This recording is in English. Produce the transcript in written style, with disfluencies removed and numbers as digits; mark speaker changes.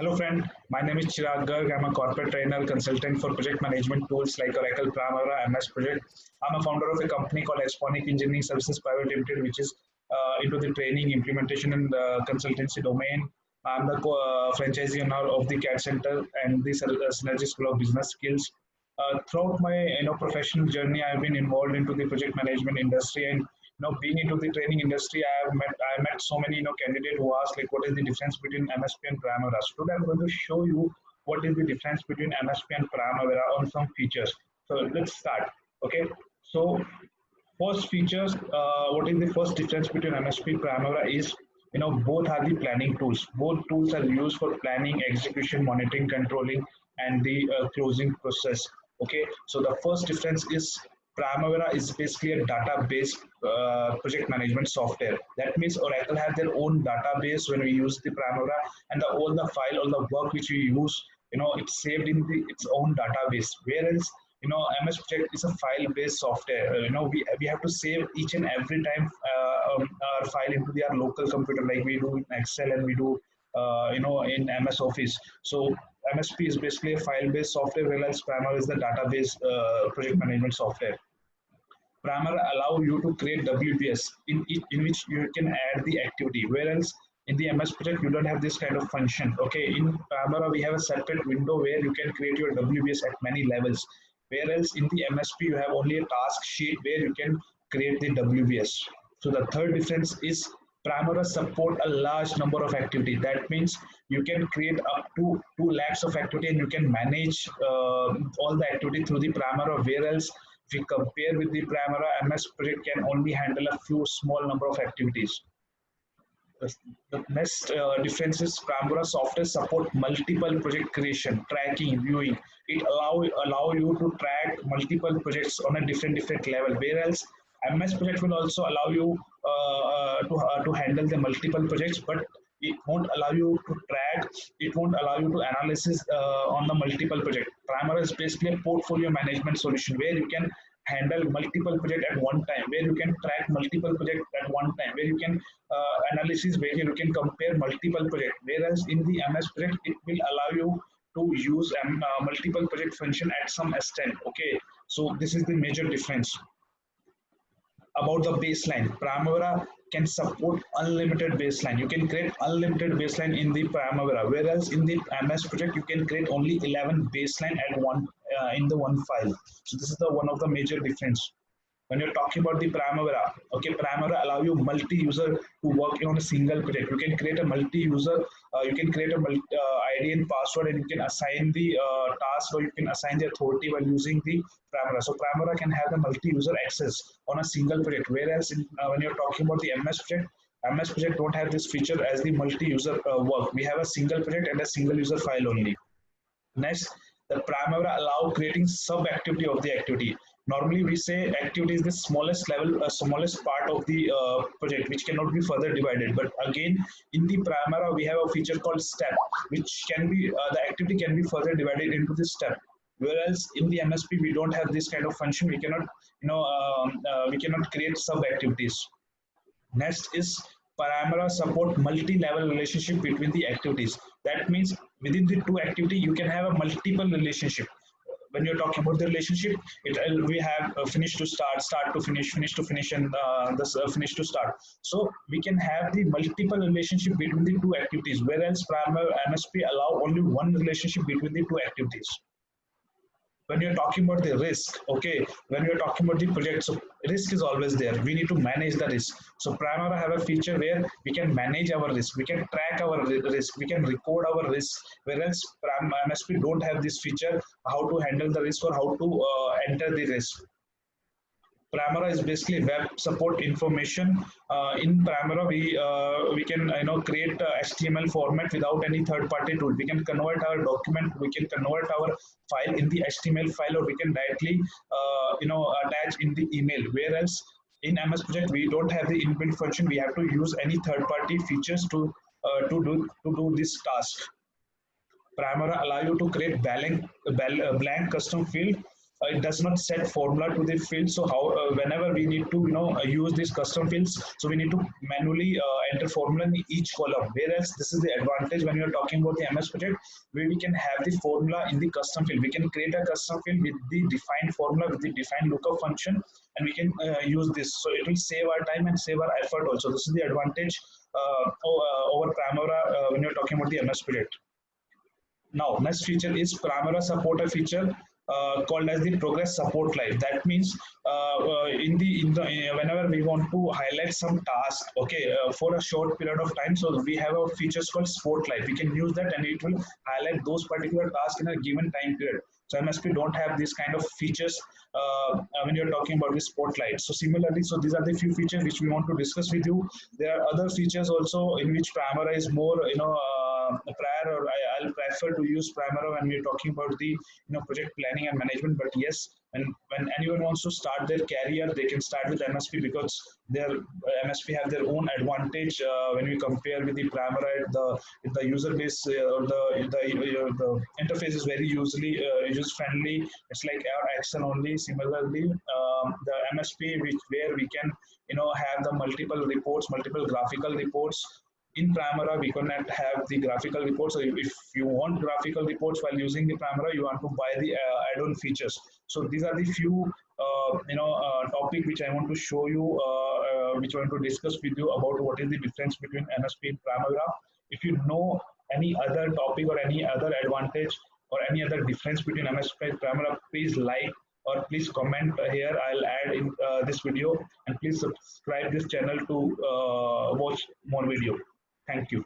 Speaker 1: Hello, friend. My name is Chirag Garg. I'm a corporate trainer, consultant for project management tools like Oracle, Primavera, MS Project. I'm a founder of a company called Esponic Engineering Services Private Limited, which is into the training, implementation, and consultancy domain. I'm the franchisee owner of the CAD Center and the Synergy School of Business Skills. Throughout my professional journey, I've been involved into the project management industry, and being into the training industry, I met so many candidates who ask like what is the difference between MSP and Primavera. So today I'm going to show you what is the difference between MSP and Primavera on some features. So let's start. Okay. So first features, what is the first difference between MSP and Primavera is both are the planning tools. Both tools are used for planning, execution, monitoring, controlling, and the closing process. Okay, so the first difference is Primavera is basically a database project management software. That means Oracle has their own database when we use the Primavera, and all the file, all the work which we use, it's saved in its own database. Whereas MS Project is a file-based software. We have to save each and every time our file into our local computer, like we do in Excel and we do in MS Office. So MSP is basically a file-based software, whereas Primavera is the database project management software. Primavera allow you to create WBS in which you can add the activity, whereas in the MS Project you don't have this kind of function. Okay, in Primavera we have a separate window where you can create your WBS at many levels, whereas in the MSP you have only a task sheet where you can create the WBS. So the third difference is Primavera support a large number of activity. That means you can create up to 2 lakhs of activity and you can manage all the activity through the Primavera, whereas if we compare with the Primavera, MS Project can only handle a few small number of activities. The next difference is Primavera software support multiple project creation, tracking, viewing. It allow you to track multiple projects on a different level. Whereas MS Project will also allow you to handle the multiple projects, but it won't allow you to track. It won't allow you to analysis on the multiple project. Primavera is basically a portfolio management solution where you can handle multiple projects at one time, where you can track multiple projects at one time, where you can analysis, where you can compare multiple projects. Whereas in the MS project, it will allow you to use multiple project function at some extent. Okay, so this is the major difference. About the baseline, Primavera can support unlimited baseline. You can create unlimited baseline in the Primavera, whereas in the MS project you can create only 11 baseline at one in the one file. So this is the one of the major difference. When you're talking about the Primavera, okay, Primavera allow you multi-user to work on a single project. You can create a multi-user, you can create a ID and password, and you can assign the task, or you can assign the authority while using the Primavera. So Primavera can have the multi-user access on a single project, whereas when you're talking about the MS project don't have this feature as the multi-user work. We have a single project and a single user file only. Next, the Primavera allow creating sub-activity of the activity. Normally, we say activity is the smallest level, smallest part of the project, which cannot be further divided. But again, in the Primavera, we have a feature called step, which can be the activity can be further divided into the step. Whereas in the MSP, we don't have this kind of function. We cannot, we cannot create sub-activities. Next is Primavera support multi-level relationship between the activities. That means within the two activity, you can have a multiple relationship. When you're talking about the relationship, we have finish to start, start to finish to finish, and this finish to start. So we can have the multiple relationship between the two activities, whereas Primavera MSP allow only one relationship between the two activities. When you're talking about the risk, okay, when you're talking about the project, so risk is always there. We need to manage the risk. So Primavera have a feature where we can manage our risk, we can track our risk, we can record our risk, whereas MSP don't have this feature, how to handle the risk or how to enter the risk. Primavera is basically web support information. In Primavera, we can create HTML format without any third-party tool. We can convert our document, we can convert our file in the HTML file, or we can directly attach in the email. Whereas in MS Project, we don't have the inbuilt function. We have to use any third-party features to do this task. Primavera allow you to create blank custom field it does not set formula to the field. So how whenever we need to use these custom fields, so we need to manually enter formula in each column. Whereas this is the advantage when you are talking about the MS project, where we can have the formula in the custom field. We can create a custom field with the defined formula, with the defined lookup function, and we can use this. So it will save our time and save our effort also. This is the advantage over Primavera when you're talking about the MS project. Now, next feature is Primavera support a feature called as the progress support live. That means whenever we want to highlight some task, okay, for a short period of time, so we have a features called Spotlight. We can use that, and it will highlight those particular tasks in a given time period. So MSP don't have this kind of features when you're talking about the Spotlight. So similarly, so these are the few features which we want to discuss with you. There are other features also in which Primavera is more, prior, or I'll prefer to use Primavera when we're talking about the project planning and management. But yes, when anyone wants to start their career, they can start with MSP, because their MSP have their own advantage when we compare with the Primavera. The user base or the interface is very usually user friendly. It's like our Excel only. Similarly, the MSP where we can have the multiple reports, multiple graphical reports. In Primavera, we cannot have the graphical reports. So if you want graphical reports while using the Primavera, you want to buy the add-on features. So these are the few topic which I want to show you, which I want to discuss with you about what is the difference between MSP and Primavera. If you know any other topic or any other advantage or any other difference between MSP and Primavera, please like or please comment here. I'll add in this video, and please subscribe this channel to watch more video. Thank you.